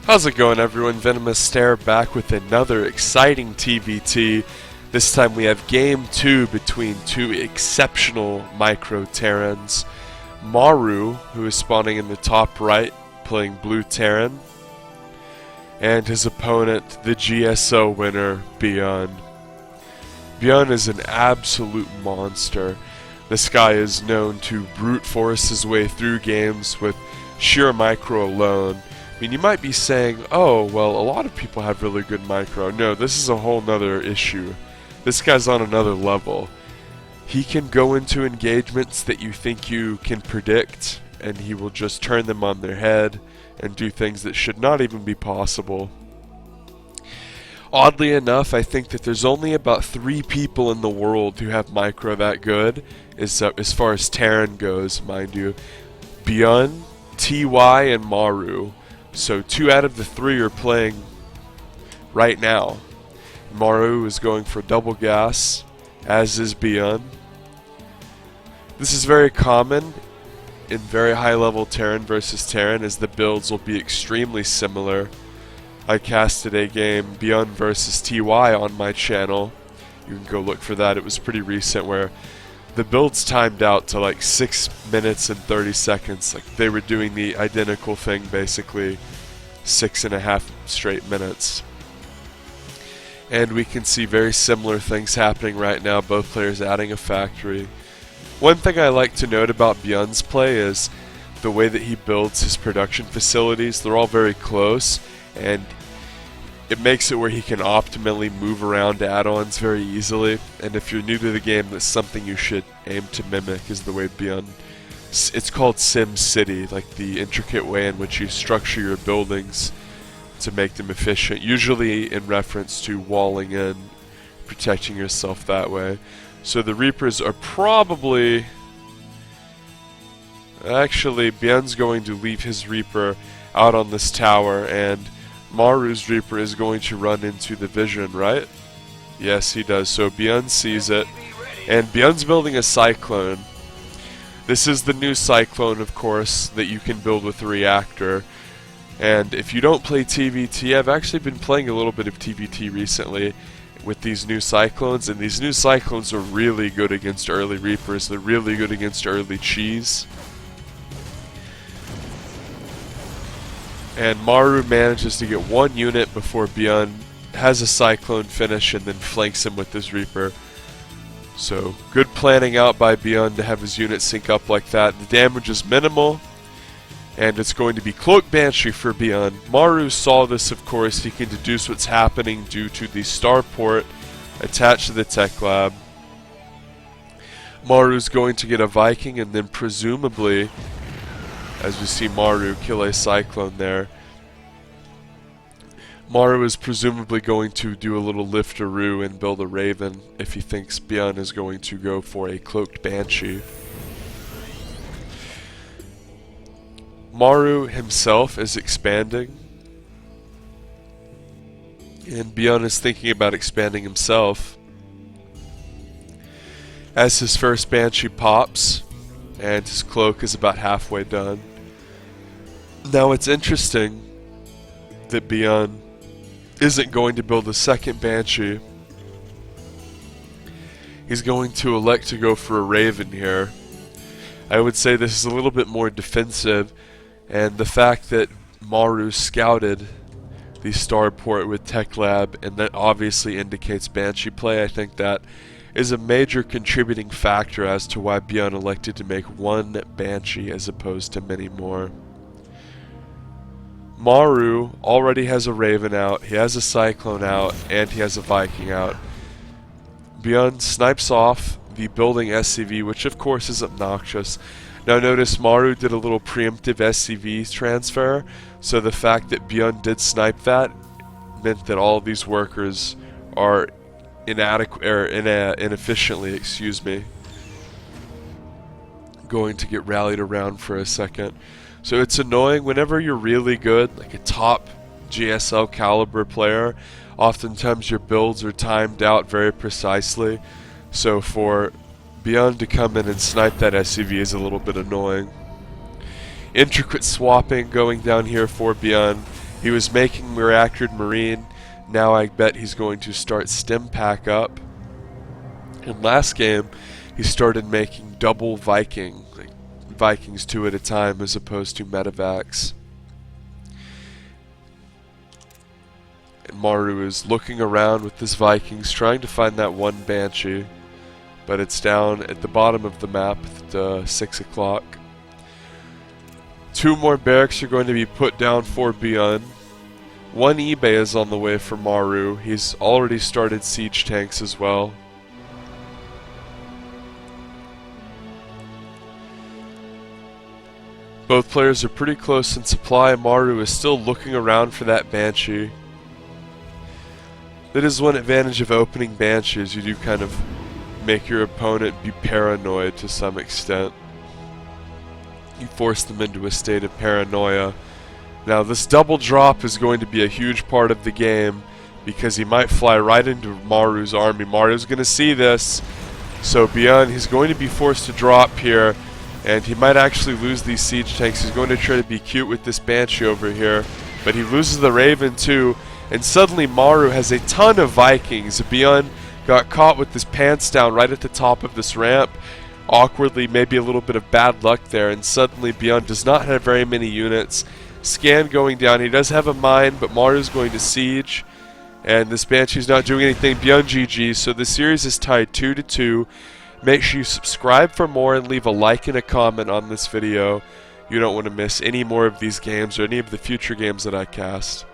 How's it going, everyone? VenomousStare back with another exciting TVT. This time we have Game 2 between two exceptional micro Terrans. Maru, who is spawning in the top right, playing blue Terran, and his opponent, the GSO winner, Byun. Byun is an absolute monster. This guy is known to brute force his way through games with sheer micro alone. I mean, you might be saying, oh, well, a lot of people have really good micro. No, this is a whole nother issue. This guy's on another level. He can go into engagements that you think you can predict, and he will just turn them on their head and do things that should not even be possible. Oddly enough, I think that there's only about 3 people in the world who have micro that good, as far as Terran goes, mind you. Byun, TY, and Maru. So 2 out of the 3 are playing right now. Maru is going for double gas, as is Byun. This is very common in very high level Terran versus Terran, as the builds will be extremely similar. I casted a game, Byun versus TY, on my channel. You can go look for that. It was pretty recent, where the builds timed out to like 6 minutes and 30 seconds. Like, they were doing the identical thing basically 6.5 straight minutes. And we can see very similar things happening right now, both players adding a factory. One thing I like to note about Byun's play is the way that he builds his production facilities. They're all very close, and it makes it where he can optimally move around add-ons very easily. And if you're new to the game, that's something you should aim to mimic, is the way Byun... It's called Sim City, like the intricate way in which you structure your buildings to make them efficient, usually in reference to walling in, protecting yourself that way. So the Reapers are probably... Actually, Byun's going to leave his Reaper out on this tower, and Maru's Reaper is going to run into the vision, right? Yes, he does. So Byun sees it, and Byun's building a Cyclone. This is the new Cyclone, of course, that you can build with a reactor. And if you don't play TVT, I've actually been playing a little bit of TVT recently with these new Cyclones, and these new Cyclones are really good against early Reapers. They're really good against early cheese. And Maru manages to get 1 unit before Byun has a Cyclone finish and then flanks him with his Reaper. So, good planning out by Byun to have his unit sync up like that. The damage is minimal, and it's going to be Cloak Banshee for Byun. Maru saw this, of course. He can deduce what's happening due to the starport attached to the tech lab. Maru's going to get a Viking, and then presumably, as we see Maru kill a Cyclone there, Maru is presumably going to do a little liftaroo and build a Raven if he thinks Byun is going to go for a Cloaked Banshee. Maru himself is expanding, and Byun is thinking about expanding himself. As his first Banshee pops, and his cloak is about halfway done. Now it's interesting that Byun isn't going to build a second Banshee. He's going to elect to go for a Raven here. I would say this is a little bit more defensive, and the fact that Maru scouted the starport with Tech Lab, and that obviously indicates Banshee play, I think that is a major contributing factor as to why Byun elected to make 1 Banshee as opposed to many more. Maru already has a Raven out, he has a Cyclone out, and he has a Viking out. Byun snipes off the building SCV, which of course is obnoxious. Now notice Maru did a little preemptive SCV transfer, so the fact that Byun did snipe that meant that all of these workers are inefficiently, going to get rallied around for a second. So it's annoying whenever you're really good, like a top GSL caliber player. Oftentimes your builds are timed out very precisely, so for Byun to come in and snipe that SCV is a little bit annoying. Intricate swapping going down here for Byun, He was making reactored Marine. Now I bet he's going to start stim pack up. In last game, he started making double Viking, like Vikings 2 at a time as opposed to medevacs. And Maru is looking around with his Vikings, trying to find that one Banshee, but it's down at the bottom of the map at 6 o'clock. 2 more barracks are going to be put down for Byun. 1 eBay is on the way for Maru. He's already started siege tanks as well. Both players are pretty close in supply. Maru is still looking around for that Banshee. That is one advantage of opening Banshees. You do kind of make your opponent be paranoid to some extent. You force them into a state of paranoia. Now this double drop is going to be a huge part of the game because he might fly right into Maru's army. Maru's going to see this. So Byun, he's going to be forced to drop here, and he might actually lose these siege tanks. He's going to try to be cute with this Banshee over here, but he loses the Raven too. And suddenly Maru has a ton of Vikings. Byun got caught with his pants down right at the top of this ramp. Awkwardly, maybe a little bit of bad luck there, and suddenly Byun does not have very many units. Scan going down. He does have a mine, but Maru's going to siege. And this Banshee's not doing anything. Byun GG. So the series is tied 2-2. Make sure you subscribe for more and leave a like and a comment on this video. You don't want to miss any more of these games or any of the future games that I cast.